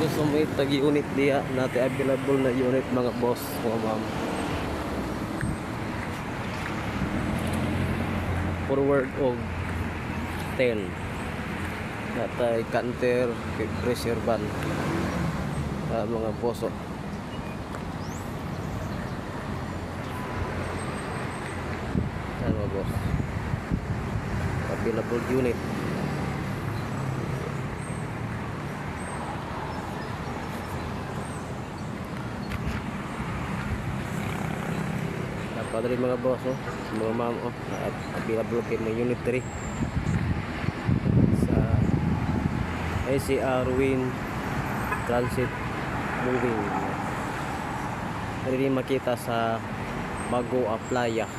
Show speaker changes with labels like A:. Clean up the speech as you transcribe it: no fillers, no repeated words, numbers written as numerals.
A: So may tag-unit diya natin available na unit mga boss, mga ma'am. Forward og 10. Natay canter, pressure van. Mga boss. Ano boss? Available unit. Padre mga boss, mga ma'am, available kay mga unit 3 sa ACR Wind Transit Moving. Pwede makita sa Bago Playa.